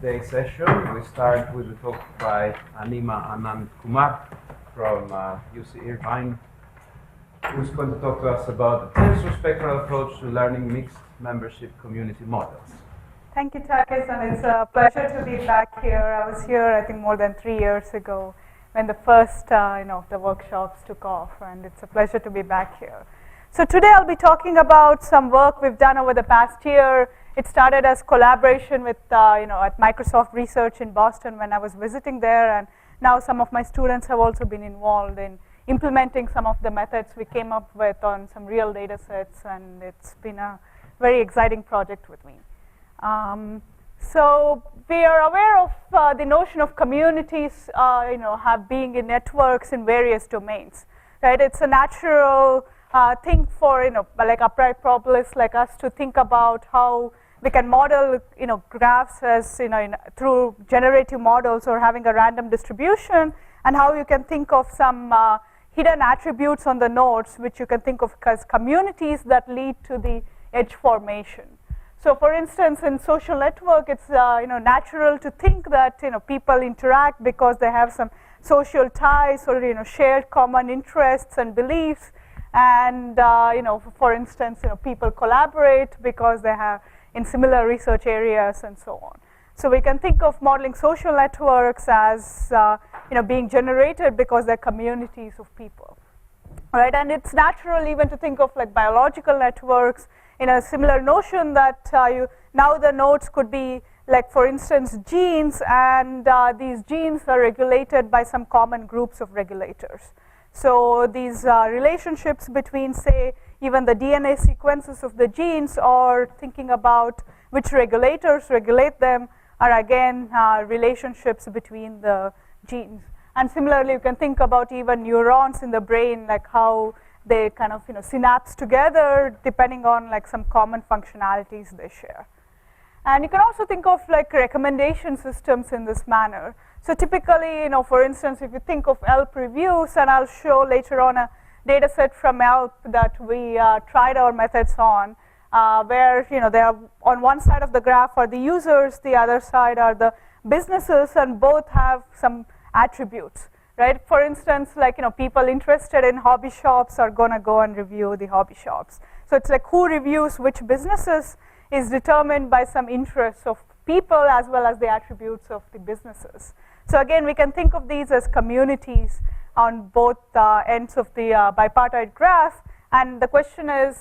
today's session. We start with a talk by Anima Anandkumar from UC Irvine, who's going to talk to us about the Tensor spectral approach to learning mixed membership community models. Thank you, Takis, and it's a pleasure to be back here. I was here, I think, more than 3 years ago when the first, the workshops took off, and it's a pleasure to be back here. So today I'll be talking about some work we've done over the past year. It started as collaboration with, at Microsoft Research in Boston when I was visiting there, and now some of my students have also been involved in implementing some of the methods we came up with on some real data sets, and it's been a very exciting project with me. So we are aware of the notion of communities, have being in networks in various domains, right? It's a natural thing for, like upright probabilists like us to think about how we can model, graphs as, through generative models or having a random distribution, and how you can think of some hidden attributes on the nodes, which you can think of as communities that lead to the edge formation. So for instance, in social network, it's natural to think that people interact because they have some social ties or shared common interests and beliefs, and for instance, people collaborate because they have in similar research areas and so on. So we can think of modeling social networks as being generated because they're communities of people, right? And it's natural even to think of like biological networks in a similar notion that now the nodes could be like, for instance, genes, and these genes are regulated by some common groups of regulators. So these relationships between, say, even the DNA sequences of the genes, or thinking about which regulators regulate them, are again relationships between the genes. And similarly, you can think about even neurons in the brain, like how they kind of synapse together depending on like some common functionalities they share. And you can also think of like recommendation systems in this manner. So typically, for instance, if you think of ELP reviews, and I'll show later on a data set from ELP that we tried our methods on, where they are on one side of the graph are the users, the other side are the businesses, and both have some attributes, right? For instance, like people interested in hobby shops are going to go and review the hobby shops. So it's like who reviews which businesses is determined by some interests of people as well as the attributes of the businesses. So again, we can think of these as communities on both ends of the bipartite graph. And the question is,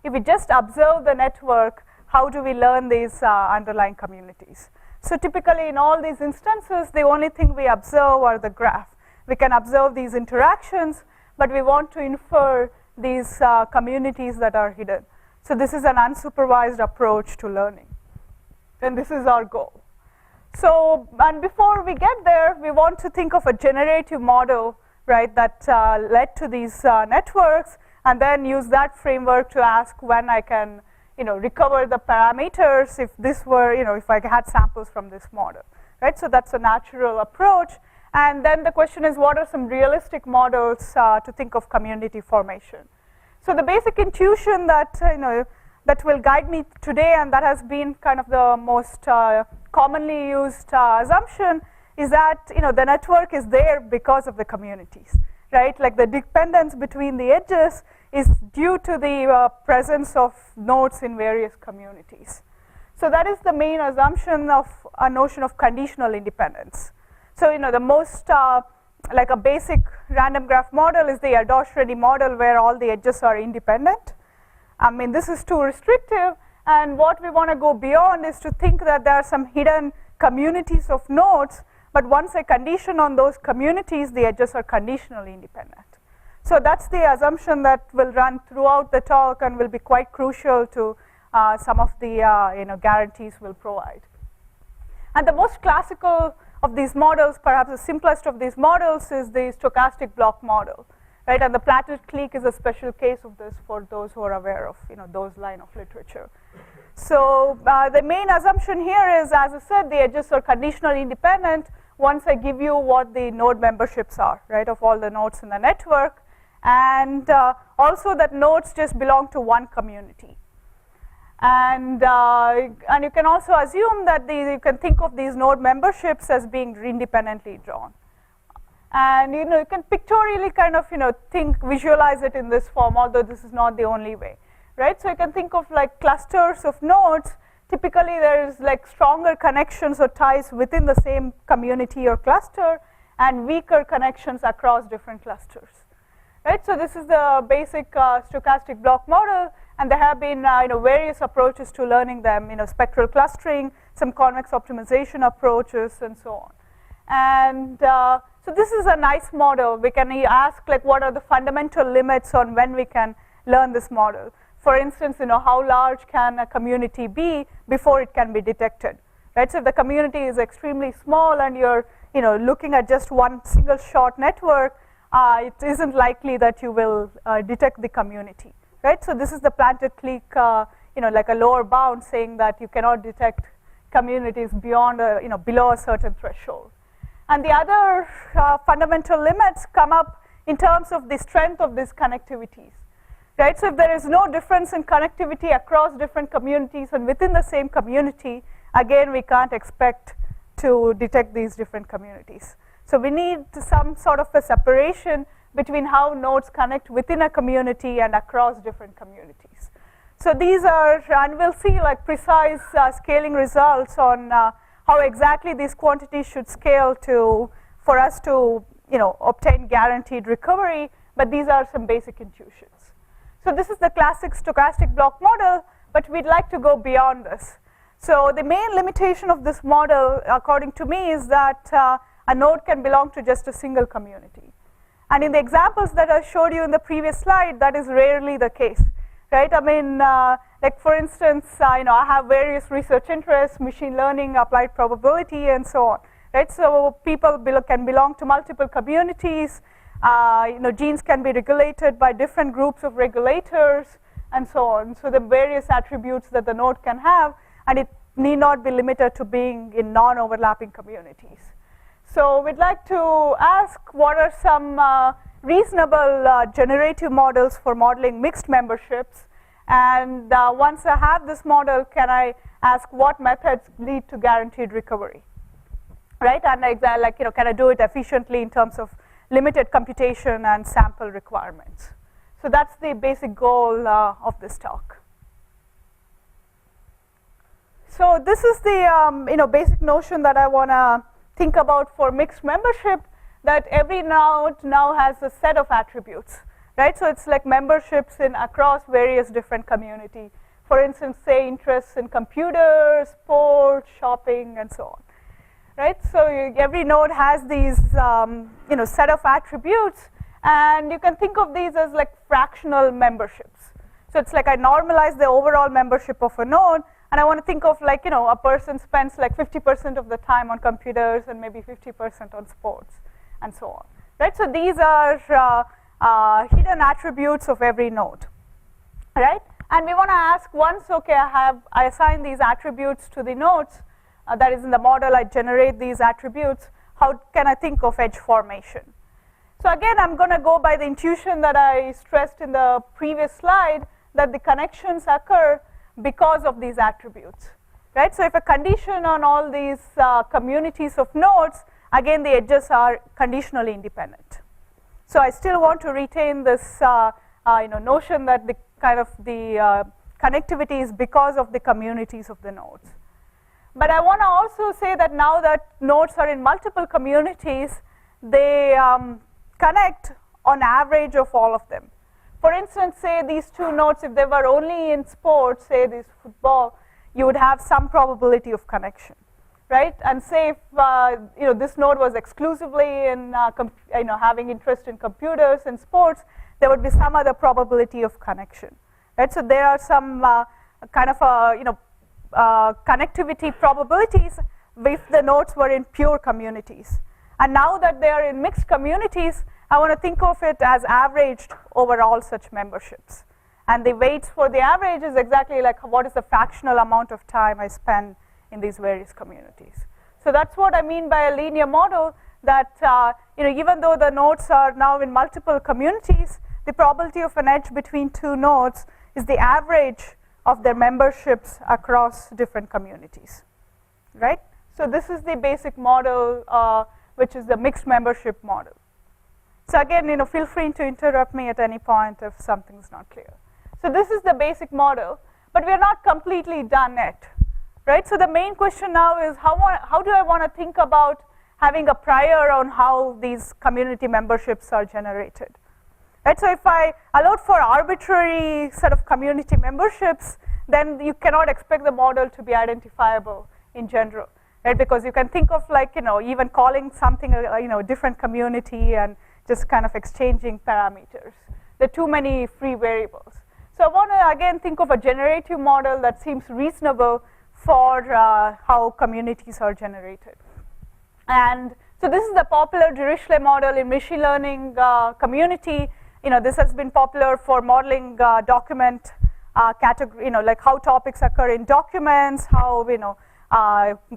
if we just observe the network, how do we learn these underlying communities? So typically in all these instances, the only thing we observe are the graph. We can observe these interactions, but we want to infer these communities that are hidden. So this is an unsupervised approach to learning, and this is our goal. So, and before we get there, we want to think of a generative model, right, that led to these networks, and then use that framework to ask when I can, recover the parameters if this were, if I had samples from this model, right? So that's a natural approach. And then the question is, what are some realistic models to think of community formation? So the basic intuition that, that will guide me today, and that has been kind of the most commonly used assumption, is that the network is there because of the communities, right? Like the dependence between the edges is due to the presence of nodes in various communities. So that is the main assumption of a notion of conditional independence. So the most like a basic random graph model is the Adosh-Reddy model, where all the edges are independent. I mean, this is too restrictive, and what we want to go beyond is to think that there are some hidden communities of nodes, but once I condition on those communities, the edges are conditionally independent. So that's the assumption that will run throughout the talk and will be quite crucial to some of the guarantees we'll provide. And the most classical of these models, perhaps the simplest of these models, is the stochastic block model, right? And the platted-clique is a special case of this for those who are aware of those line of literature. So the main assumption here is, as I said, the edges are conditionally independent once I give you what the node memberships are, right, of all the nodes in the network, and also that nodes just belong to one community. And you can also assume that you can think of these node memberships as being independently drawn. And you can pictorially kind of visualize it in this form, although this is not the only way, right? So you can think of like clusters of nodes. Typically there's like stronger connections or ties within the same community or cluster, and weaker connections across different clusters, right? So this is the basic stochastic block model, and there have been various approaches to learning them, spectral clustering, some convex optimization approaches, and so on. And so this is a nice model. We can ask like what are the fundamental limits on when we can learn this model. For instance, how large can a community be before it can be detected, right? So if the community is extremely small and you're looking at just one single short network, it isn't likely that you will detect the community, right? So this is the planted clique, like a lower bound saying that you cannot detect communities beyond below a certain threshold. And the other fundamental limits come up in terms of the strength of these connectivities, right? So if there is no difference in connectivity across different communities and within the same community, again, we can't expect to detect these different communities. So we need some sort of a separation between how nodes connect within a community and across different communities. So these are, and we'll see like precise scaling results on how exactly these quantities should scale for us to obtain guaranteed recovery, but these are some basic intuitions. So this is the classic stochastic block model, but we'd like to go beyond this. So the main limitation of this model, according to me, is that a node can belong to just a single community. And in the examples that I showed you in the previous slide, that is rarely the case, right? I mean, like for instance, I have various research interests, machine learning, applied probability, and so on, right? So people can belong to multiple communities. Genes can be regulated by different groups of regulators, and so on. So the various attributes that the node can have, and it need not be limited to being in non-overlapping communities. So we'd like to ask what are some reasonable generative models for modeling mixed memberships, and once I have this model, can I ask what methods lead to guaranteed recovery, right? And like can I do it efficiently in terms of limited computation and sample requirements? So that's the basic goal of this talk. So this is the basic notion that I want to think about for mixed membership, that every node now has a set of attributes, right? So it's like memberships across various different community. For instance, say interests in computers, sports, shopping, and so on, right? So every node has these set of attributes, and you can think of these as like fractional memberships. So it's like I normalize the overall membership of a node, and I want to think of like, a person spends like 50% of the time on computers and maybe 50% on sports, and so on, right? So these are hidden attributes of every node, right? And we want to ask once, okay, I assign these attributes to the nodes, that is in the model, I generate these attributes, how can I think of edge formation? So again, I'm going to go by the intuition that I stressed in the previous slide, that the connections occur because of these attributes, right? So if a condition on all these communities of nodes, again the edges are conditionally independent. So I still want to retain this notion that the connectivity is because of the communities of the nodes. But I want to also say that now that nodes are in multiple communities, they connect on average of all of them. For instance, say these two nodes, if they were only in sports, say this football, you would have some probability of connection, right? And say if this node was exclusively in having interest in computers and sports, there would be some other probability of connection, right? So there are some connectivity probabilities if the nodes were in pure communities. And now that they are in mixed communities, I want to think of it as averaged over all such memberships. And the weights for the average is exactly like what is the fractional amount of time I spend in these various communities. So that's what I mean by a linear model, that even though the nodes are now in multiple communities, the probability of an edge between two nodes is the average of their memberships across different communities, right? So this is the basic model, which is the mixed membership model. So again, feel free to interrupt me at any point if something's not clear. So this is the basic model, but we are not completely done yet, right? So the main question now is how do I want to think about having a prior on how these community memberships are generated, right? So if I allowed for arbitrary set of community memberships, then you cannot expect the model to be identifiable in general, right? Because you can think of even calling something a different community and just kind of exchanging parameters. There are too many free variables. So I want to again think of a generative model that seems reasonable for how communities are generated. And so this is the popular Dirichlet model in machine learning community. This has been popular for modeling document category, like how topics occur in documents, how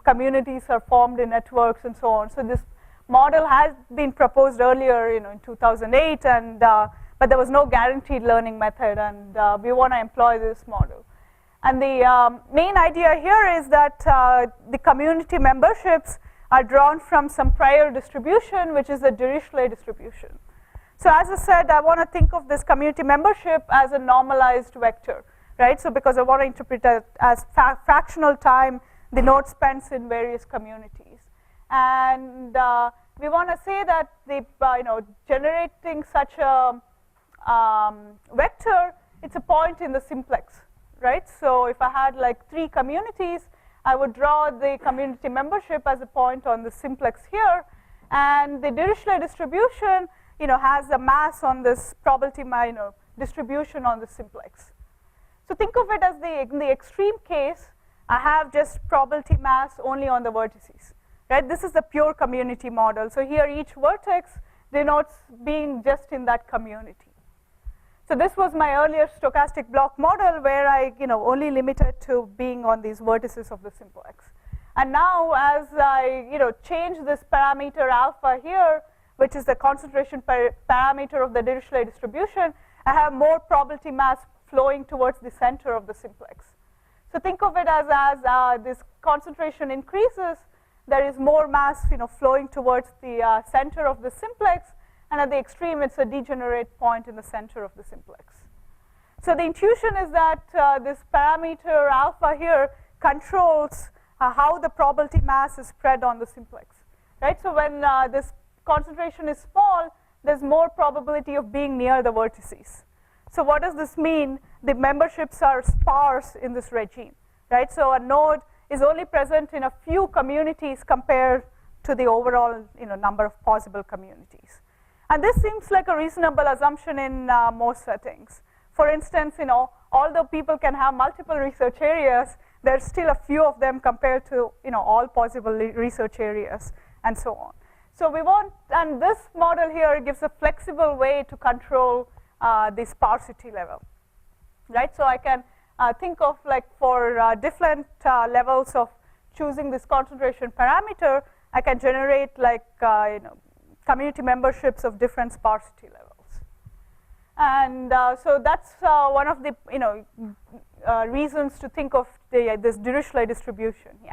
communities are formed in networks and so on. So this model has been proposed earlier, in 2008, and but there was no guaranteed learning method, and we want to employ this model. And the main idea here is that the community memberships are drawn from some prior distribution, which is the Dirichlet distribution. So as I said, I want to think of this community membership as a normalized vector, right? So because I want to interpret it as fractional time the node spends in various communities. And we want to say that the generating such a vector, it's a point in the simplex, right? So if I had like 3 communities, I would draw the community membership as a point on the simplex here, and the Dirichlet distribution, has a mass on this probability distribution on the simplex. So think of it as in the extreme case, I have just probability mass only on the vertices, right? This is the pure community model. So here each vertex denotes being just in that community. So this was my earlier stochastic block model where I only limited to being on these vertices of the simplex. And now as I change this parameter alpha here, which is the concentration parameter of the Dirichlet distribution, I have more probability mass flowing towards the center of the simplex. So think of it as this concentration increases, there is more mass flowing towards the center of the simplex, and at the extreme it's a degenerate point in the center of the simplex. So the intuition is that this parameter alpha here controls how the probability mass is spread on the simplex, right? So when this concentration is small, there's more probability of being near the vertices. So what does this mean? The memberships are sparse in this regime, right? So a node is only present in a few communities compared to the overall number of possible communities. And this seems like a reasonable assumption in most settings. For instance, although people can have multiple research areas, there's still a few of them compared to all possible research areas and so on. So we want, and this model here gives a flexible way to control the sparsity level, right? So I can think of for different levels of choosing this concentration parameter, I can generate community memberships of different sparsity levels. And so that's one of the reasons to think of this Dirichlet distribution. Yeah.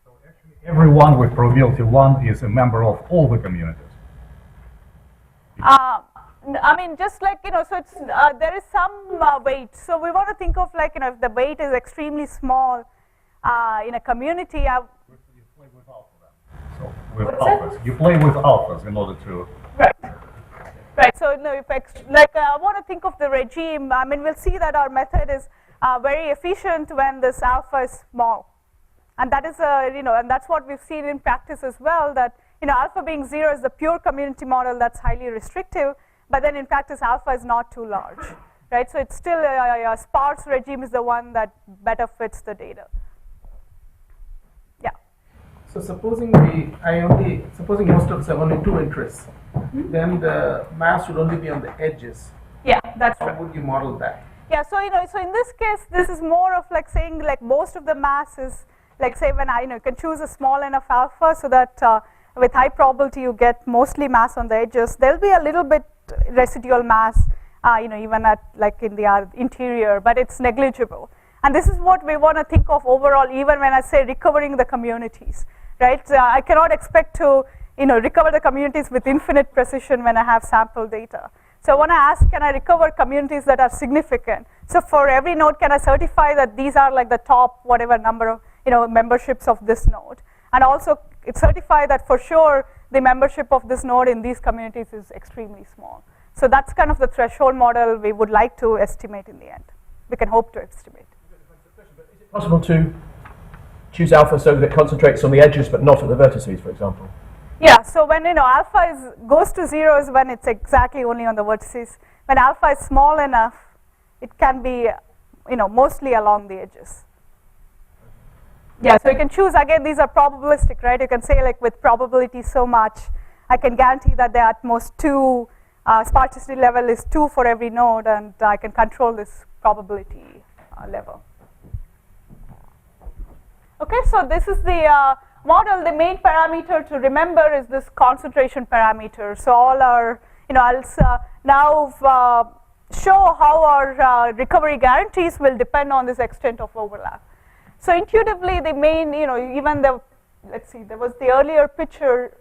So actually, everyone with probability 1 is a member of all the communities. I mean, just so it's there is some weight. So we want to think of if the weight is extremely small in a community. You play with alpha then. So with alphas, you play with alphas in order to. Right. Right. So if I want to think of the regime. I mean, we'll see that our method is very efficient when this alpha is small, and that is and that's what we've seen in practice as well. That alpha being 0 is the pure community model that's highly restrictive. But then in practice, alpha is not too large, right? So it's still a sparse regime is the one that better fits the data. Yeah. So supposing supposing most of us have only 2 interests, then the mass should only be on the edges. Yeah, that's How right. would you model that? Yeah, so so in this case, this is more of saying most of the mass is say when you can choose a small enough alpha so that with high probability you get mostly mass on the edges. There'll be a little bit residual mass, even at in the interior, but it's negligible. And this is what we want to think of overall, even when I say recovering the communities, right? I cannot expect to recover the communities with infinite precision when I have sample data. So I want to ask, can I recover communities that are significant? So for every node, can I certify that these are like the top whatever number of memberships of this node? And also certify that for sure the membership of this node in these communities is extremely small. So that's kind of the threshold model we would like to estimate in the end. We can hope to estimate. Is it possible to choose alpha so that it concentrates on the edges but not at the vertices, for example? Yeah, so when alpha goes to 0 is when it's exactly only on the vertices. When alpha is small enough, it can be mostly along the edges. Yeah, so you can choose, again, these are probabilistic, right? You can say like with probability so much, I can guarantee that the at most 2 sparsity level is 2 for every node, and I can control this probability level. Okay, so this is the model. The main parameter to remember is this concentration parameter. So all our, I'll now show how our recovery guarantees will depend on this extent of overlap. So intuitively, the main, even the, let's see, there was the earlier picture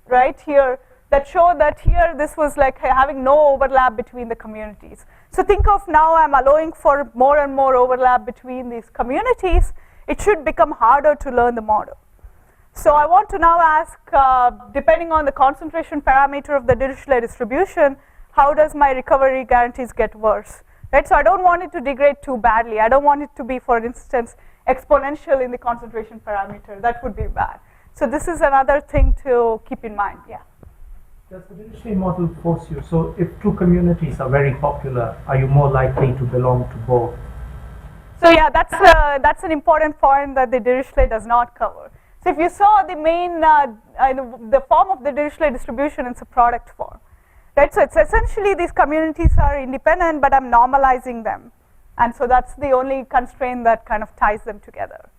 right here that showed that here this was like having no overlap between the communities. So think of now I'm allowing for more and more overlap between these communities. It should become harder to learn the model. So I want to now ask, depending on the concentration parameter of the Dirichlet distribution, how does my recovery guarantees get worse? Right? So I don't want it to degrade too badly. I don't want it to be, for instance, exponential in the concentration parameter. That would be bad. So this is another thing to keep in mind. Yeah. Does the Dirichlet model force you? So if two communities are very popular, are you more likely to belong to both? So yeah, that's an important point that the Dirichlet does not cover. So if you saw the main, the form of the Dirichlet distribution, it's a product form. Right? So it's essentially these communities are independent, but I'm normalizing them. And so that's the only constraint that kind of ties them together.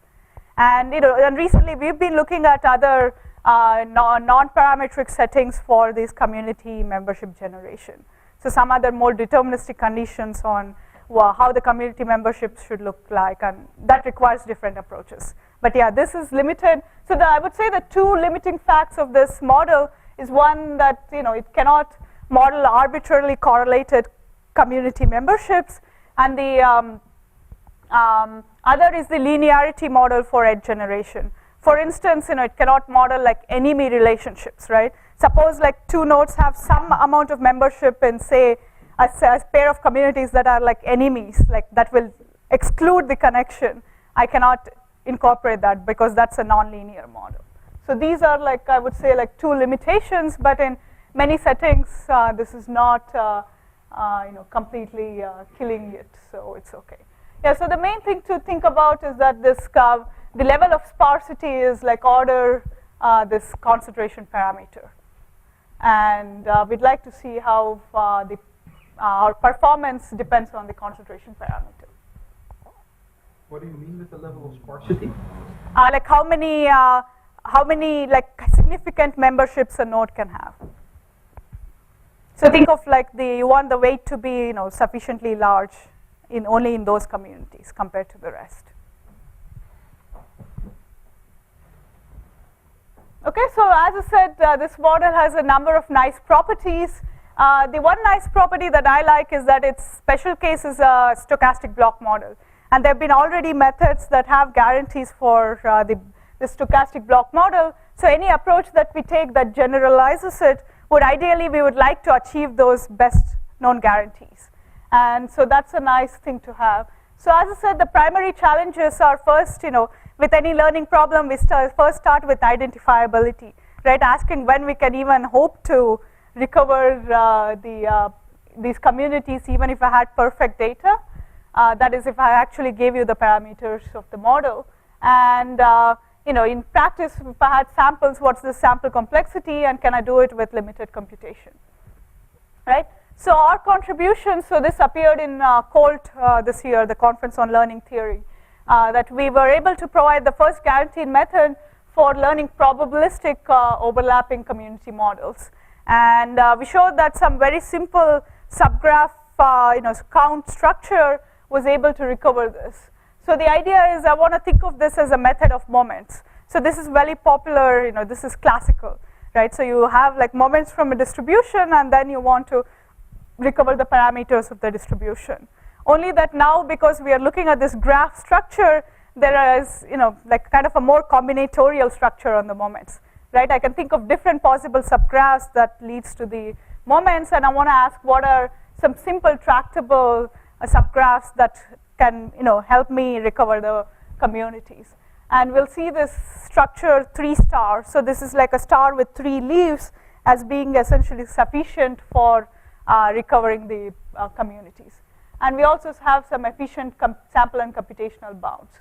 And, and recently we've been looking at other non-parametric settings for this community membership generation. So some other more deterministic conditions on how the community membership should look like, and that requires different approaches. But yeah, this is limited. So I would say the two limiting facts of this model is one that it cannot model arbitrarily correlated community memberships, and the other is the linearity model for edge generation. For instance, it cannot model like enemy relationships, right? Suppose like two nodes have some amount of membership in, say, a pair of communities that are like enemies, like that will exclude the connection. I cannot incorporate that because that's a nonlinear model. So these are like, I would say, like two limitations, but in many settings, this is not completely killing it, so it's okay. Yeah, so the main thing to think about is that this the level of sparsity is like order this concentration parameter. And we'd like to see how our performance depends on the concentration parameter. What do you mean with the level of sparsity? Like how many like significant memberships a node can have. So think of like you want the weight to be sufficiently large only in those communities compared to the rest. Okay, so as I said, this model has a number of nice properties. The one nice property that I like is that its special case is a stochastic block model. And there have been already methods that have guarantees for the stochastic block model. So any approach that we take that generalizes it would ideally, we would like to achieve those best known guarantees. And so that's a nice thing to have. So as I said, the primary challenges are first, with any learning problem, we first start with identifiability, right? Asking when we can even hope to recover these communities, even if I had perfect data. That is, if I actually gave you the parameters of the model. And in practice, if I had samples, what's the sample complexity, and can I do it with limited computation, right? So our contribution, so this appeared in COLT this year, the Conference on Learning Theory, that we were able to provide the first guaranteed method for learning probabilistic overlapping community models. And we showed that some very simple subgraph count structure was able to recover this. So the idea is I want to think of this as a method of moments. So this is very popular, this is classical, right? So you have like moments from a distribution, and then you want to recover the parameters of the distribution. Only that now, because we are looking at this graph structure, there is, like kind of a more combinatorial structure on the moments, right? I can think of different possible subgraphs that leads to the moments, and I want to ask what are some simple tractable subgraphs that can, help me recover the communities. And we'll see this structure 3 stars. So this is like a star with 3 leaves as being essentially sufficient for recovering the communities. And we also have some efficient sample and computational bounds.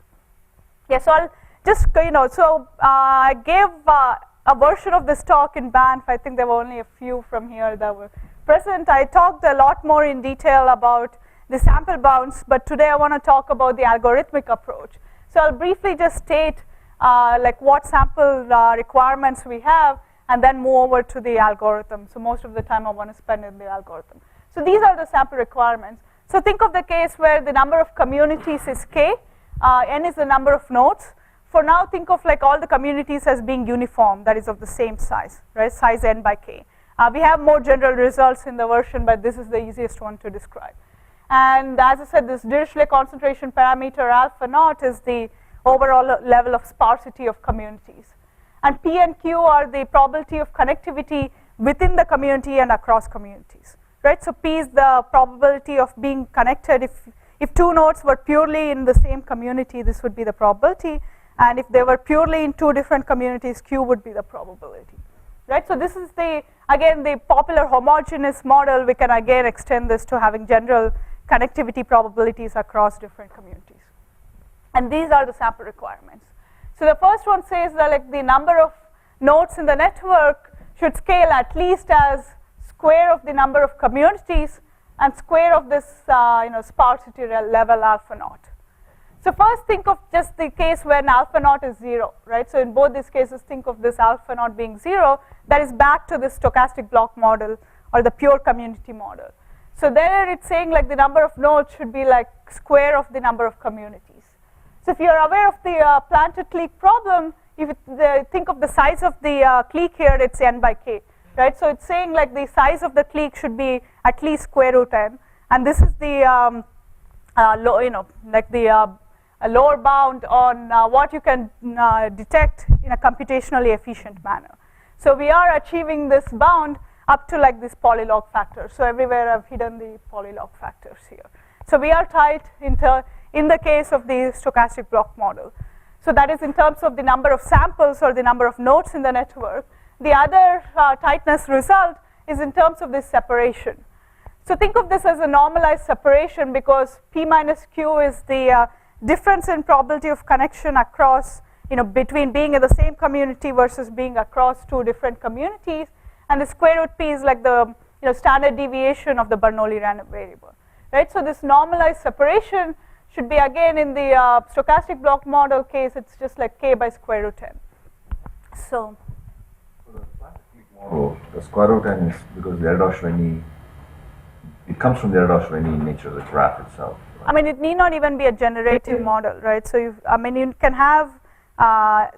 Yeah, so I'll just, I gave a version of this talk in Banff. I think there were only a few from here that were present. I talked a lot more in detail about the sample bounds, but today I want to talk about the algorithmic approach. So I'll briefly just state like what sample requirements we have, and then move over to the algorithm. So most of the time I want to spend in the algorithm. So these are the sample requirements. So think of the case where the number of communities is k, n is the number of nodes. For now, think of like all the communities as being uniform, that is of the same size, right? Size n by k. We have more general results in the version, but this is the easiest one to describe. And as I said, this Dirichlet concentration parameter alpha naught is the overall level of sparsity of communities. And P and Q are the probability of connectivity within the community and across communities, right? So P is the probability of being connected. If 2 nodes were purely in the same community, this would be the probability. And if they were purely in 2 different communities, Q would be the probability, right? So this is again, the popular homogeneous model. We can again extend this to having general connectivity probabilities across different communities. And these are the sample requirements. So the first one says that like the number of nodes in the network should scale at least as square of the number of communities and square of this sparsity level alpha naught. So first think of just the case when alpha naught is 0, right? So in both these cases, think of this alpha naught being 0. That is back to the stochastic block model or the pure community model. So there it's saying like the number of nodes should be like square of the number of communities. So if you are aware of the planted clique problem, if think of the size of the clique here, it's n by k, right? So it's saying like the size of the clique should be at least square root n, and this is the lower bound on what you can detect in a computationally efficient manner. So we are achieving this bound up to like this polylog factor. So everywhere I've hidden the polylog factors here. So we are tight in the case of the stochastic block model. So that is in terms of the number of samples or the number of nodes in the network. The other tightness result is in terms of this separation. So think of this as a normalized separation because P minus Q is the difference in probability of connection across, between being in the same community versus being across 2 different communities. And the square root P is like the standard deviation of the Bernoulli random variable, right? So this normalized separation should be again in the stochastic block model case, it's just like k by square root n. So the planted clique model, the square root n is because the Erdős-Rényi, it comes from the Erdős-Rényi nature of the graph itself. Right? I mean, it need not even be a generative model, right? So you can have.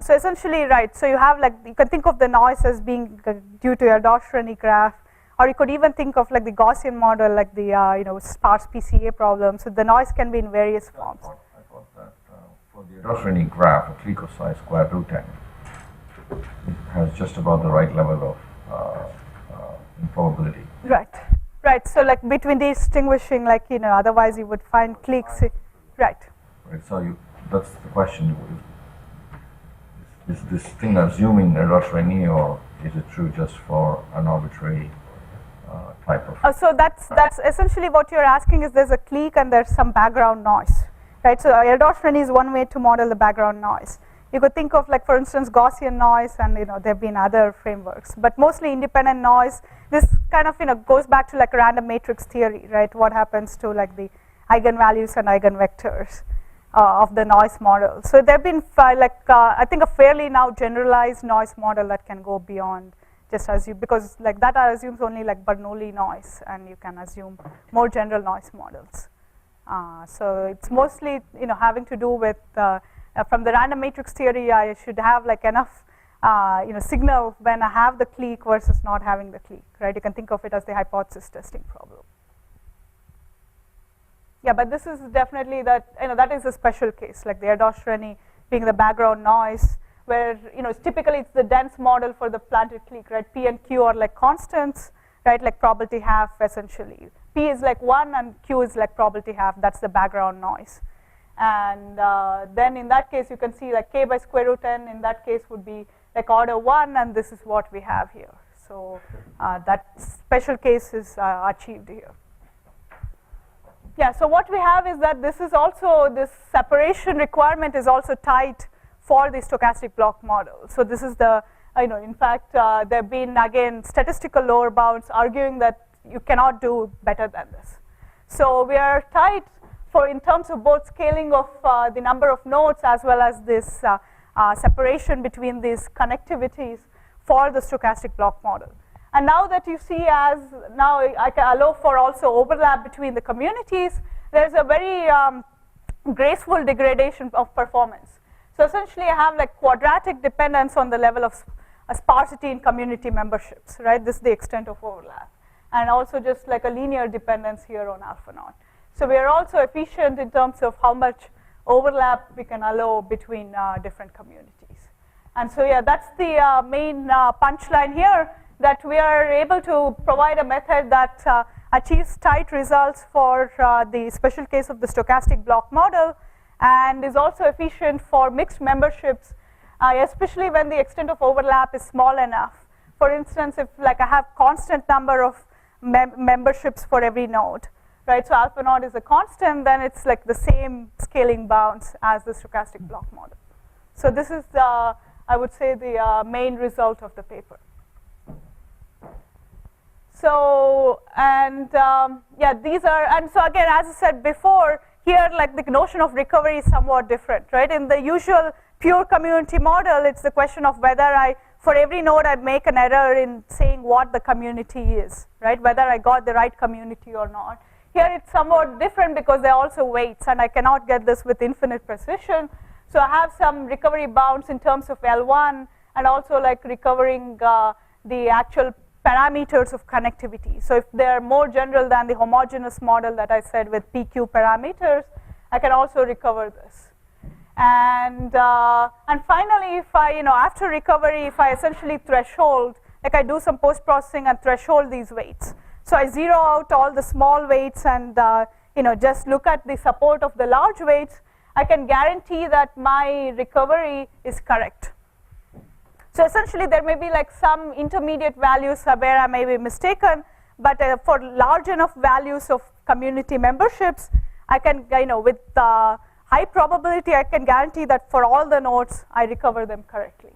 So essentially, right, so you have like, you can think of the noise as being due to your Erdős-Rényi graph, or you could even think of like the Gaussian model, like the sparse PCA problem. So the noise can be in various forms. I thought that for the Erdős-Rényi graph, a clique of size square root n has just about the right level of improbability. Right, so like between distinguishing, like, otherwise you would find cliques, right. Right, so that's the question. Is this thing assuming Erdős-Rényi, or is it true just for an arbitrary type of? So that's essentially what you're asking is there's a clique and there's some background noise, right? So Erdős-Rényi is one way to model the background noise. You could think of like, for instance, Gaussian noise, and there have been other frameworks, but mostly independent noise. This kind of goes back to like random matrix theory, right? What happens to like the eigenvalues and eigenvectors of the noise model. So there have been I think a fairly now generalized noise model that can go beyond just assume, because like that assumes only like Bernoulli noise, and you can assume more general noise models. So it's mostly having to do with from the random matrix theory, I should have like enough signal when I have the clique versus not having the clique, right? You can think of it as the hypothesis testing problem. Yeah, but this is definitely that that is a special case, like the Erdős-Renyi being the background noise, where typically it's the dense model for the planted clique, right? P and Q are like constants, right? Like probability half essentially. P is like 1 and Q is like probability half. That's the background noise. And then in that case, you can see like K by square root n in that case would be like order 1, and this is what we have here. So that special case is achieved here. Yeah, so what we have is that this is also, this separation requirement is also tight for the stochastic block model. So this is the, in fact, there have been, again, statistical lower bounds arguing that you cannot do better than this. So we are tight for in terms of both scaling of the number of nodes as well as this separation between these connectivities for the stochastic block model. And now that you see as, now I can allow for also overlap between the communities, there's a very graceful degradation of performance. So essentially I have like quadratic dependence on the level of sparsity in community memberships, right? This is the extent of overlap. And also just like a linear dependence here on alpha naught. So we are also efficient in terms of how much overlap we can allow between different communities. And so yeah, that's the main punchline here, that we are able to provide a method that achieves tight results for the special case of the stochastic block model, and is also efficient for mixed memberships, especially when the extent of overlap is small enough. For instance, if like I have constant number of memberships for every node, right? So alpha naught is a constant, then it's like the same scaling bounds as the stochastic block model. So this is, I would say, the main result of the paper. So, and yeah, these are, and so again, as I said before, here like the notion of recovery is somewhat different, right? In the usual pure community model, it's the question of whether for every node I make an error in saying what the community is, right? Whether I got the right community or not. Here it's somewhat different because they're also weights, and I cannot get this with infinite precision. So I have some recovery bounds in terms of L1, and also like recovering the actual parameters of connectivity. So if they're more general than the homogeneous model that I said with PQ parameters, I can also recover this. And finally, if I, after recovery, if I essentially threshold, like I do some post-processing and threshold these weights. So I zero out all the small weights and, just look at the support of the large weights, I can guarantee that my recovery is correct. So essentially, there may be like some intermediate values where I may be mistaken, but for large enough values of community memberships, I can, with high probability, I can guarantee that for all the nodes, I recover them correctly.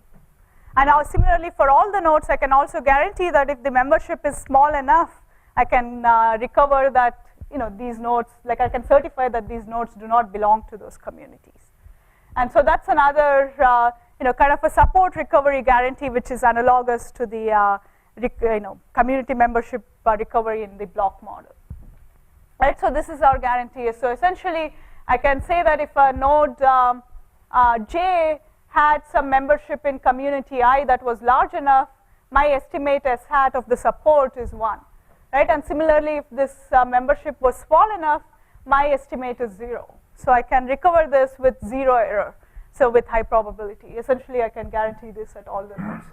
And now similarly, for all the nodes, I can also guarantee that if the membership is small enough, I can recover that, these nodes, like I can certify that these nodes do not belong to those communities. And so that's another, kind of a support recovery guarantee, which is analogous to the, community membership recovery in the block model. Right, so this is our guarantee. So essentially, I can say that if a node J had some membership in community I that was large enough, my estimate S hat of the support is 1. Right, and similarly, if this membership was small enough, my estimate is 0. So I can recover this with 0 error. So with high probability, essentially I can guarantee this at all the nodes.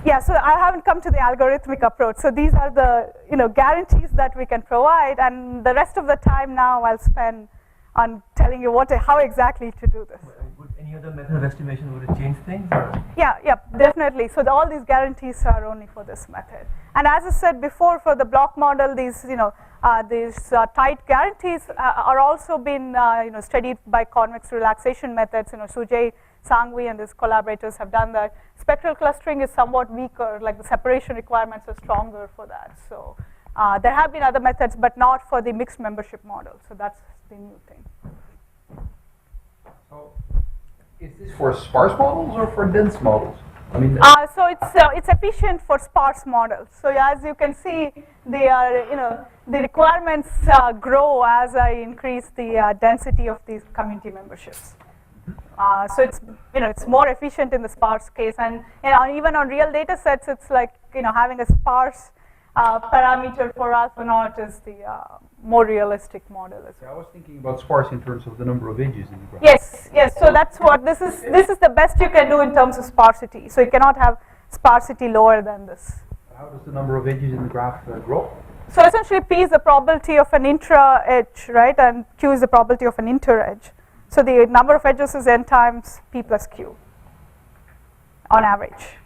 Yeah, so I haven't come to the algorithmic approach. So these are the guarantees that we can provide, and the rest of the time now I'll spend on telling you how exactly to do this. Would any other method of estimation, would it change things? Or? Yeah, definitely. So all these guarantees are only for this method. And as I said before, for the block model, these tight guarantees are also been studied by convex relaxation methods. Sujay Sangvi and his collaborators have done that. Spectral clustering is somewhat weaker, like the separation requirements are stronger for that. So there have been other methods, but not for the mixed membership model. So that's the new thing. So is this for sparse models or for dense models? I mean, So it's efficient for sparse models. So as you can see, they are, the requirements grow as I increase the density of these community memberships. So it's more efficient in the sparse case, and even on real data sets, it's like having a sparse parameter for alpha naught is the more realistic model as well. I was thinking about sparse in terms of the number of edges in the graph. Yes. So that's what this is. This is the best you can do in terms of sparsity. So you cannot have sparsity lower than this. How does the number of edges in the graph grow? So essentially, P is the probability of an intra-edge, right, and Q is the probability of an inter-edge. So the number of edges is n times P plus Q on average.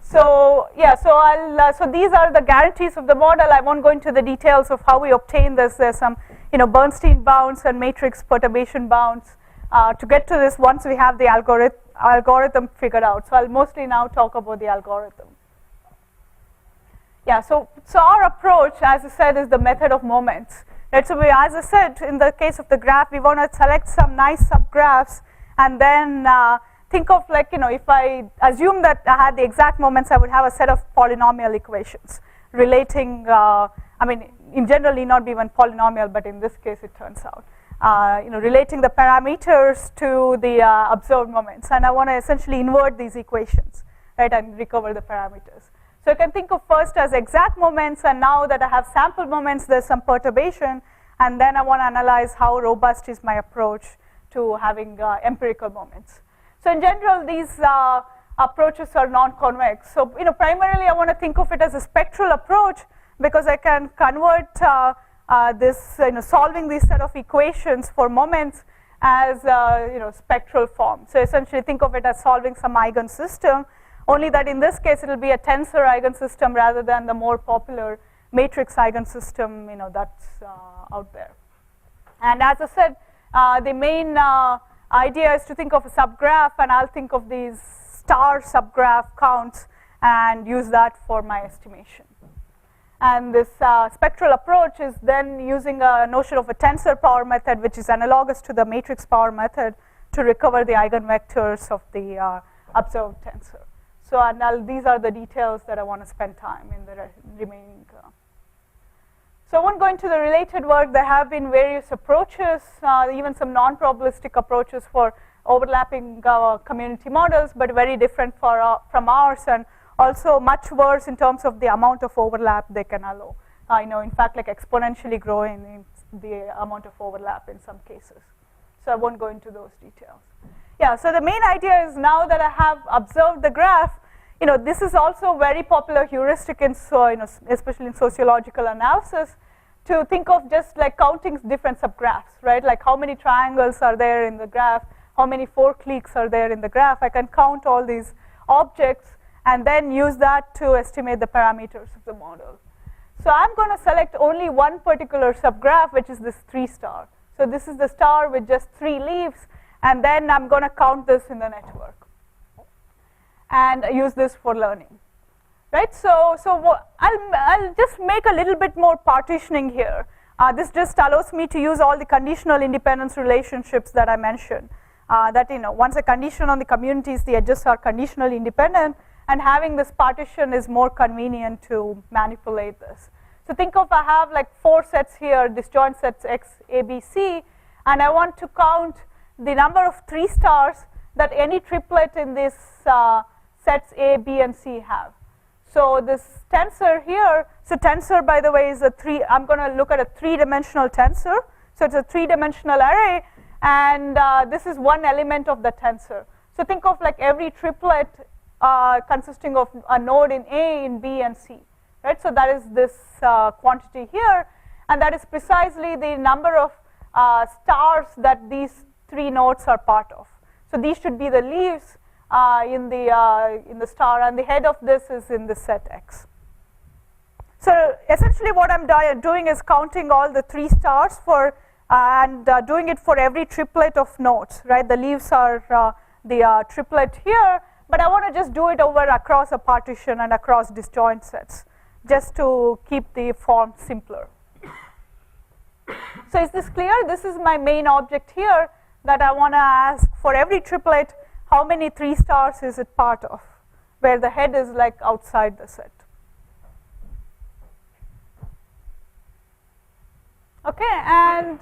So so these are the guarantees of the model. I won't go into the details of how we obtain this. There's some Bernstein bounds and matrix perturbation bounds. To get to this, once we have the algorithm figured out. So I'll mostly now talk about the algorithm. So our approach, as I said, is the method of moments. Right? So as I said, in the case of the graph, we want to select some nice subgraphs and then think of if I assume that I had the exact moments, I would have a set of polynomial equations relating, in general need not be even polynomial, but in this case it turns out, relating the parameters to the observed moments. And I want to essentially invert these equations, right, and recover the parameters. So you can think of first as exact moments, and now that I have sample moments, there's some perturbation, and then I want to analyze how robust is my approach to having empirical moments. So in general, these approaches are non-convex. So primarily I want to think of it as a spectral approach because I can convert this, solving these set of equations for moments as spectral form. So essentially think of it as solving some eigensystem, only that in this case it will be a tensor eigensystem rather than the more popular matrix eigensystem that's out there. And as I said, the main idea is to think of a subgraph, and I'll think of these star subgraph counts and use that for my estimation. And this spectral approach is then using a notion of a tensor power method, which is analogous to the matrix power method, to recover the eigenvectors of the observed tensor. So these are the details that I want to spend time in the remaining. So I won't go into the related work. There have been various approaches, even some non-probabilistic approaches for overlapping community models, but very different from ours, and also much worse in terms of the amount of overlap they can allow. In fact, like exponentially growing in the amount of overlap in some cases. So I won't go into those details. So the main idea is now that I have observed the graph, this is also very popular heuristic in especially in sociological analysis, to think of just like counting different subgraphs, right? Like how many triangles are there in the graph, how many fork-leaks are there in the graph. I can count all these objects and then use that to estimate the parameters of the model. So I'm going to select only one particular subgraph, which is this 3 star. So this is the star with just 3 leaves, and then I'm going to count this in the network and use this for learning. Right, so I'll just make a little bit more partitioning here. This just allows me to use all the conditional independence relationships that I mentioned. That once a condition on the communities, the edges are conditionally independent, and having this partition is more convenient to manipulate this. So think of I have like 4 sets here, disjoint sets X, A, B, C, and I want to count the number of 3 stars that any triplet in this sets A, B, and C have. So this tensor here, so tensor, by the way, is I'm going to look at a 3-dimensional tensor. So it's a 3-dimensional array, and this is one element of the tensor. So think of like every triplet consisting of a node in A, in B, and C. Right? So that is this quantity here, and that is precisely the number of stars that these 3 nodes are part of. So these should be the leaves in the star, and the head of this is in the set X. So essentially what I'm doing is counting all the 3 stars for and doing it for every triplet of nodes, right? The leaves are the triplet here, but I want to just do it over across a partition and across disjoint sets, just to keep the form simpler. So is this clear? This is my main object here. that I want to ask for every triplet, how many 3 stars is it part of, where the head is like outside the set. Okay, and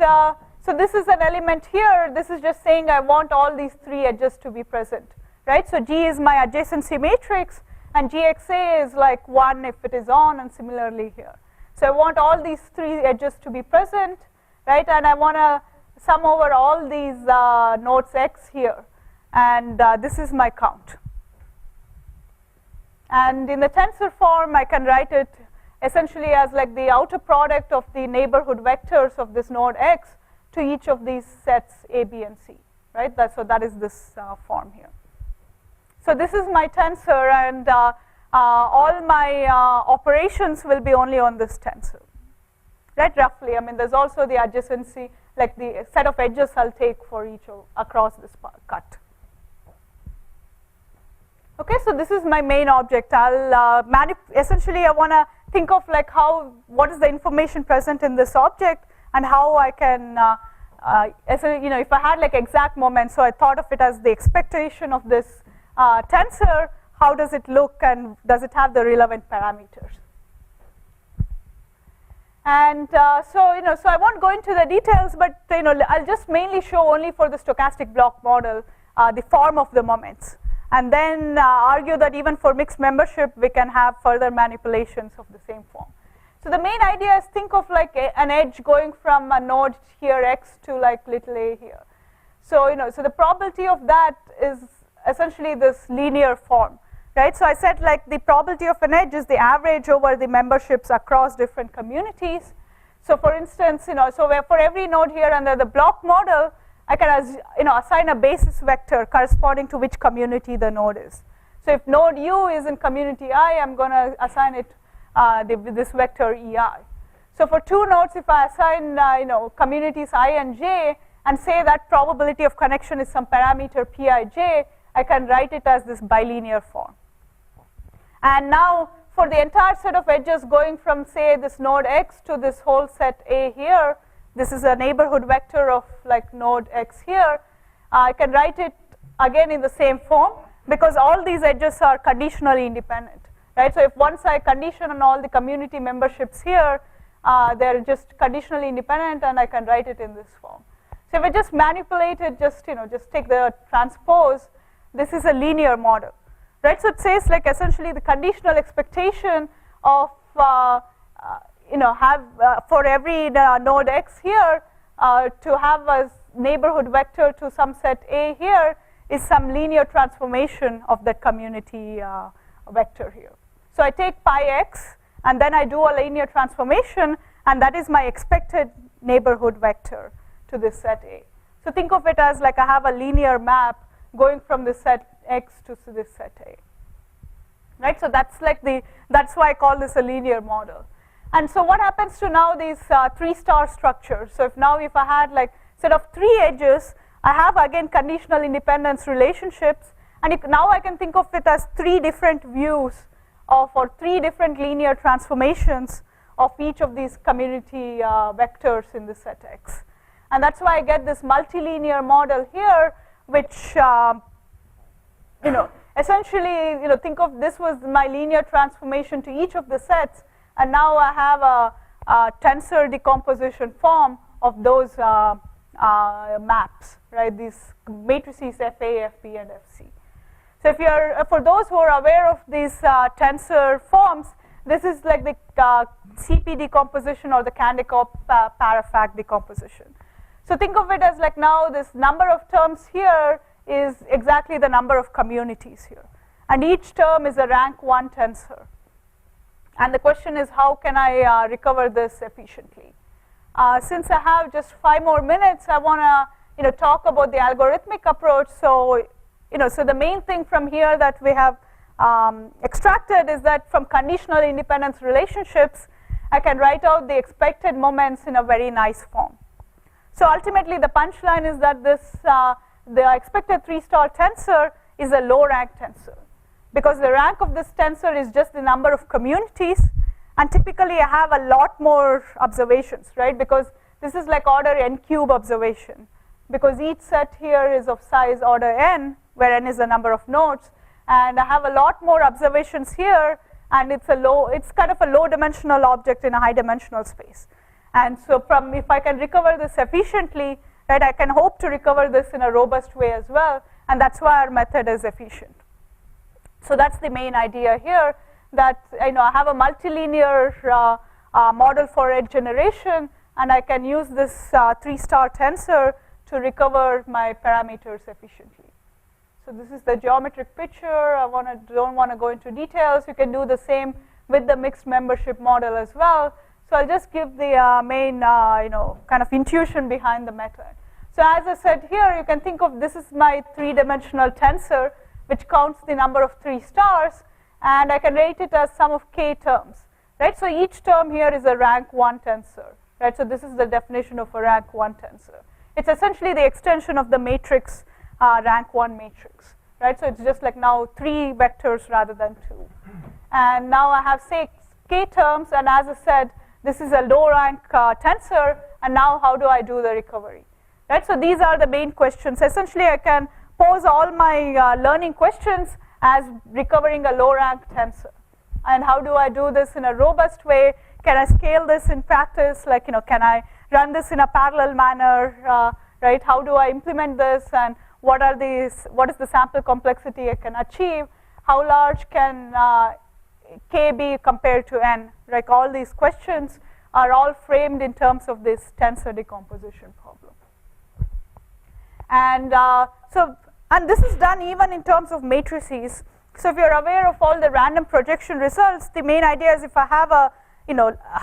so this is an element here. This is just saying I want all these 3 edges to be present, right? So G is my adjacency matrix, and GXA is like 1 if it is on, and similarly here. So I want all these 3 edges to be present, right? And I want to sum over all these nodes X here, and this is my count. And in the tensor form, I can write it essentially as like the outer product of the neighborhood vectors of this node X to each of these sets A, B, and C, right? So that is this form here. So this is my tensor, and all my operations will be only on this tensor, right? Roughly, I mean, there's also the adjacency, like the set of edges I'll take for each across this cut. Okay, so this is my main object. I'll essentially I want to think of like what is the information present in this object, and how I can, if I had like exact moments, so I thought of it as the expectation of this tensor. How does it look, and does it have the relevant parameters? And so I won't go into the details, but I'll just mainly show only for the stochastic block model the form of the moments, and then argue that even for mixed membership we can have further manipulations of the same form. So the main idea is think of like an edge going from a node here X to like little a here. So so the probability of that is essentially this linear form, right? So I said like the probability of an edge is the average over the memberships across different communities. So for instance, so where for every node here under the block model, I can assign a basis vector corresponding to which community the node is. So if node U is in community I, I'm going to assign it this vector EI. So for 2 nodes, if I assign communities I and J, and say that probability of connection is some parameter Pij, I can write it as this bilinear form. And now for the entire set of edges going from say this node X to this whole set A here, this is a neighborhood vector of like node X here, I can write it again in the same form, because all these edges are conditionally independent, right? So if once I condition on all the community memberships here, they're just conditionally independent, and I can write it in this form. So if I just manipulate it, just take the transpose, this is a linear model, right? So it says like essentially the conditional expectation of for every node X here to have a neighborhood vector to some set A here is some linear transformation of that community vector here. So I take pi x, and then I do a linear transformation, and that is my expected neighborhood vector to this set A. So think of it as like I have a linear map going from this set X to this set A, right? So that's why I call this a linear model. And so what happens to now these 3-star structures? So if I had like set of 3 edges, I have again conditional independence relationships, and now I can think of it as 3 different views or 3 different linear transformations of each of these community vectors in the set X. And that's why I get this multilinear model here, which essentially think of this was my linear transformation to each of the sets, and now I have a tensor decomposition form of those maps, right? These matrices FA, FB, and FC. So if you're, for those who are aware of these tensor forms, this is like the CP decomposition or the Kandikov-Parafact decomposition. So think of it as like now this number of terms here is exactly the number of communities here, and each term is a rank 1 tensor. And the question is, how can I recover this efficiently? Since I have just 5 more minutes, I want to talk about the algorithmic approach. So so the main thing from here that we have extracted is that from conditional independence relationships, I can write out the expected moments in a very nice form. So ultimately, the punchline is that this the expected 3-star tensor is a low rank tensor, because the rank of this tensor is just the number of communities, and typically I have a lot more observations, right? Because this is like order n cube observation, because each set here is of size order n, where n is the number of nodes, and I have a lot more observations here, and it's kind of a low dimensional object in a high dimensional space. And so if I can recover this efficiently, right, I can hope to recover this in a robust way as well, and that's why our method is efficient. So that's the main idea here, that I have a multilinear model for edge generation, and I can use this 3-star tensor to recover my parameters efficiently. So this is the geometric picture. I don't want to go into details. You can do the same with the mixed membership model as well. So I'll just give the main kind of intuition behind the method. So as I said here, you can think of this is my 3-dimensional tensor, which counts the number of 3 stars, and I can rate it as sum of k terms, right? So each term here is a rank 1 tensor, right? So this is the definition of a rank 1 tensor. It's essentially the extension of the matrix rank 1 matrix, right? So it's just like now 3 vectors rather than 2. And now I have, say, k terms, and as I said, this is a low rank tensor, and now how do I do the recovery, right? So these are the main questions. Essentially, I can pose all my learning questions as recovering a low rank tensor. And how do I do this in a robust way? Can I scale this in practice? Like, can I run this in a parallel manner, right? How do I implement this, and what is the sample complexity I can achieve? How large can k be compared to n? Like, all these questions are all framed in terms of this tensor decomposition problem. And and this is done even in terms of matrices. So if you're aware of all the random projection results, the main idea is if I have a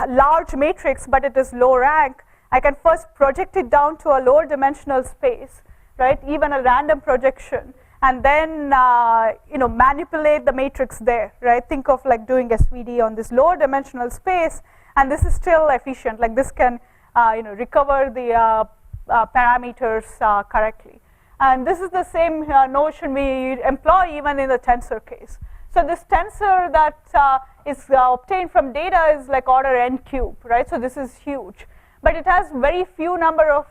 large matrix but it is low rank, I can first project it down to a lower dimensional space, right? Even a random projection, and then manipulate the matrix there, right? Think of like doing SVD on this lower dimensional space, and this is still efficient. Like, this can recover the parameters correctly. And this is the same notion we employ even in the tensor case. So this tensor that is obtained from data is like order n cube, right? So this is huge, but it has very few number of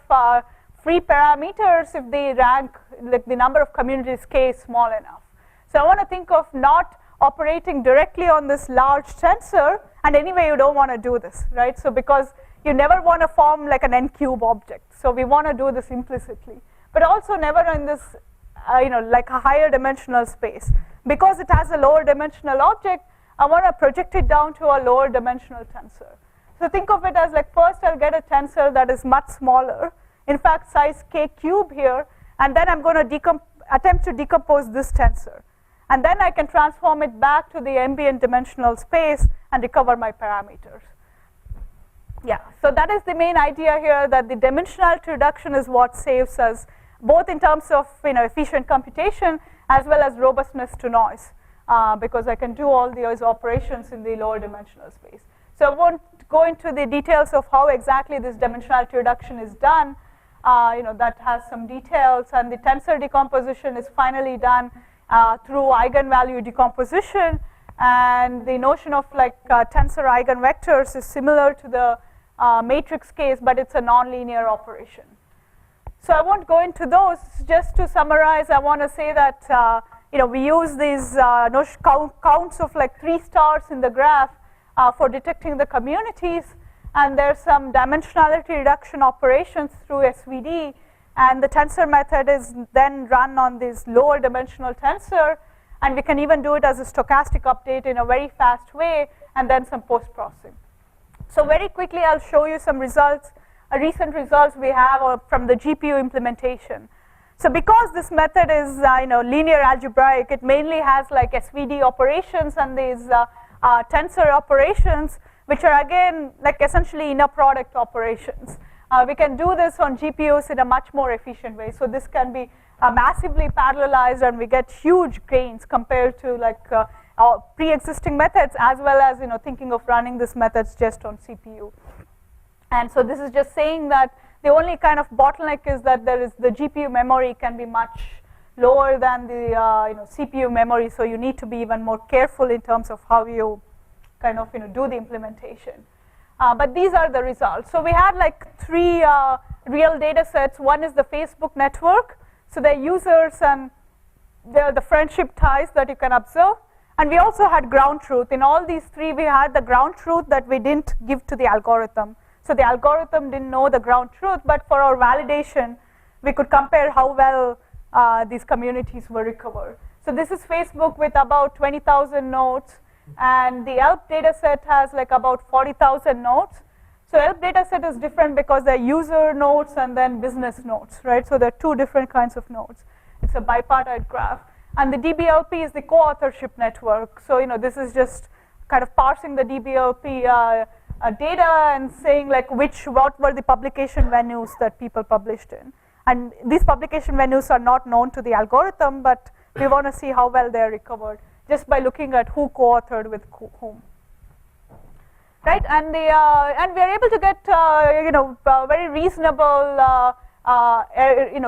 free parameters if the rank, like the number of communities k is small enough. So I want to think of not operating directly on this large tensor, and anyway you don't want to do this, right? So because you never want to form like an n cube object, so we want to do this implicitly, but also never in this like a higher dimensional space. Because it has a lower dimensional object, I want to project it down to a lower dimensional tensor. So think of it as like, first I'll get a tensor that is much smaller, in fact size k cube here, and then I'm going to attempt to decompose this tensor. And then I can transform it back to the ambient dimensional space and recover my parameters. Yeah, so that is the main idea here, that the dimensionality reduction is what saves us, both in terms of efficient computation as well as robustness to noise, because I can do all those operations in the lower dimensional space. So I won't go into the details of how exactly this dimensionality reduction is done. That has some details, and the tensor decomposition is finally done through eigenvalue decomposition, and the notion of like tensor eigenvectors is similar to the matrix case, but it's a nonlinear operation. So I won't go into those. Just to summarize, I want to say that we use these counts of like 3 stars in the graph for detecting the communities, and there's some dimensionality reduction operations through SVD, and the tensor method is then run on this lower dimensional tensor, and we can even do it as a stochastic update in a very fast way, and then some post-processing. So very quickly I'll show you some results, recent results we have from the GPU implementation. So because this method is linear algebraic, it mainly has like SVD operations and these tensor operations, which are again like essentially inner product operations. We can do this on GPUs in a much more efficient way. So this can be massively parallelized, and we get huge gains compared to like pre-existing methods, as well as thinking of running these methods just on CPU. And so this is just saying that the only kind of bottleneck is that the GPU memory can be much lower than the CPU memory, so you need to be even more careful in terms of how you kind of do the implementation. But these are the results. So we had like 3 real data sets. One is the Facebook network. So the users and the friendship ties that you can observe. And we also had ground truth. In all these 3, we had the ground truth that we didn't give to the algorithm. So the algorithm didn't know the ground truth, but for our validation, we could compare how well these communities were recovered. So this is Facebook with about 20,000 nodes, and the ELP data set has like about 40,000 nodes. So ELP data set is different because they're user nodes and then business nodes, right? So there are 2 different kinds of nodes. It's a bipartite graph. And the DBLP is the co-authorship network. So, this is just kind of parsing the DBLP data and saying like what were the publication venues that people published in. And these publication venues are not known to the algorithm, but we want to see how well they're recovered just by looking at who co-authored with whom. Right, and we are able to get very reasonable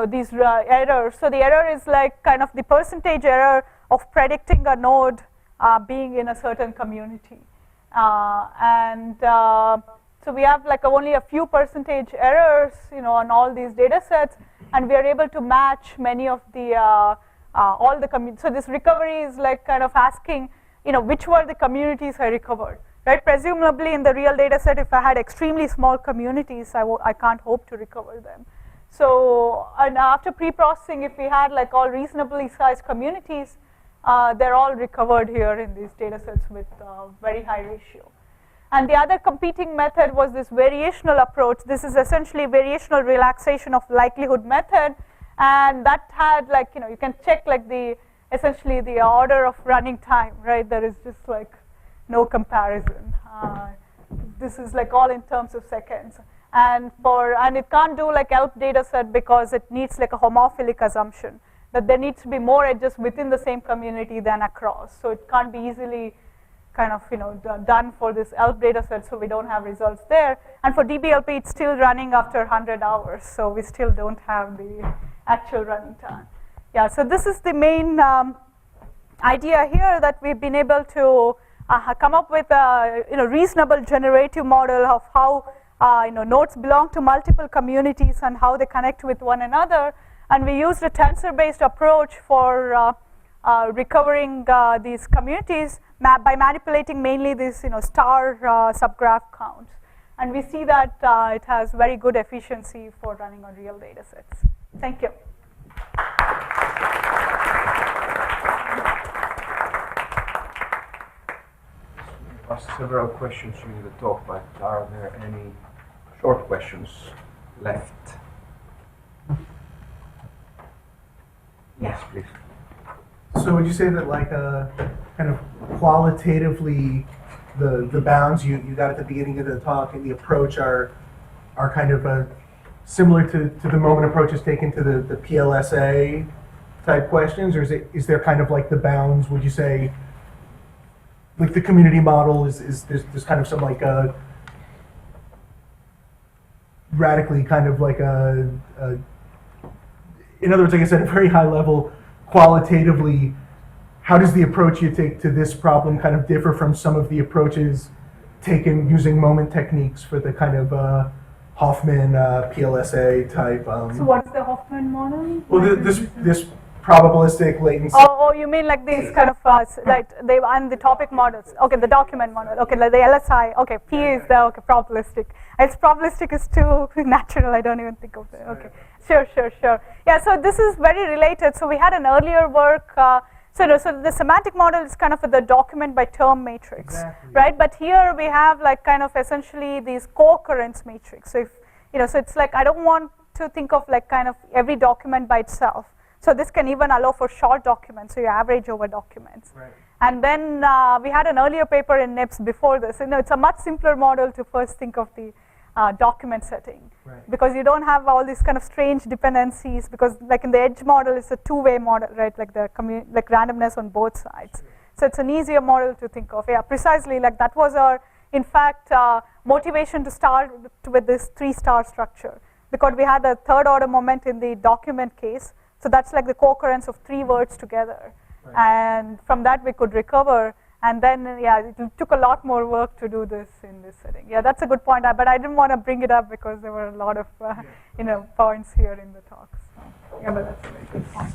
these errors. So the error is like kind of the percentage error of predicting a node being in a certain community. So we have like only a few percentage errors, on all these data sets, and we are able to match many of the all the communities. So this recovery is like kind of asking, which were the communities I recovered, right? Presumably in the real data set, if I had extremely small communities, I can't hope to recover them. So, and after pre-processing, if we had like all reasonably sized communities, they're all recovered here in these data sets with very high ratio. And the other competing method was this variational approach. This is essentially variational relaxation of likelihood method, and that had like, you can check like essentially the order of running time, right? There is just like no comparison. This is like all in terms of seconds. And it can't do like ELP data set because it needs like a homophilic assumption that there needs to be more edges within the same community than across. So it can't be easily kind of done for this ELP data set, so we don't have results there. And for DBLP, it's still running after 100 hours, so we still don't have the actual running time. Yeah, so this is the main idea here, that we've been able to come up with a reasonable generative model of how nodes belong to multiple communities and how they connect with one another. And we used a tensor-based approach for recovering these communities by manipulating mainly these star subgraph counts. And we see that it has very good efficiency for running on real data sets. Thank you. We asked several questions during the talk, but are there any short questions left? Yes, please. So would you say that like kind of qualitatively the bounds you got at the beginning of the talk and the approach are kind of similar to the moment approaches taken to the PLSA type questions, or is there kind of like the bounds, would you say, like the community model is there's kind of some like a radically kind of like in other words, like I said, at a very high level, qualitatively, how does the approach you take to this problem kind of differ from some of the approaches taken using moment techniques for the kind of Hoffman PLSA type? So what is the Hoffman model? Well, this probabilistic latency. Oh, you mean like these kind of and the topic models? Okay, the document model. Okay, like the LSI. Okay, P is the probabilistic. It's probabilistic is too natural. I don't even think of it. Okay, sure. Yeah, so this is very related. So we had an earlier work. So the semantic model is kind of the document by term matrix, right? But here we have like kind of essentially these co-occurrence matrix. So if so it's like I don't want to think of like kind of every document by itself. So this can even allow for short documents, so you average over documents. Right. And then we had an earlier paper in NIPS before this. It's a much simpler model to first think of the document setting, because you don't have all these kind of strange dependencies, because like in the edge model, it's a two-way model, right? Like the like randomness on both sides. So it's an easier model to think of. Yeah, precisely. Like that was our, in fact, motivation to start with this 3-star structure, because we had a third-order moment in the document case. So that's like the co-occurrence of 3 words together. And from that we could recover. And then, yeah, it took a lot more work to do this in this setting. Yeah, that's a good point, but I didn't want to bring it up because there were a lot of, points here in the talk. So, yeah, but that's a very good point.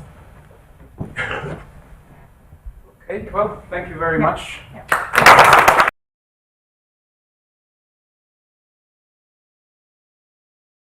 Okay, well, thank you very much. Yeah.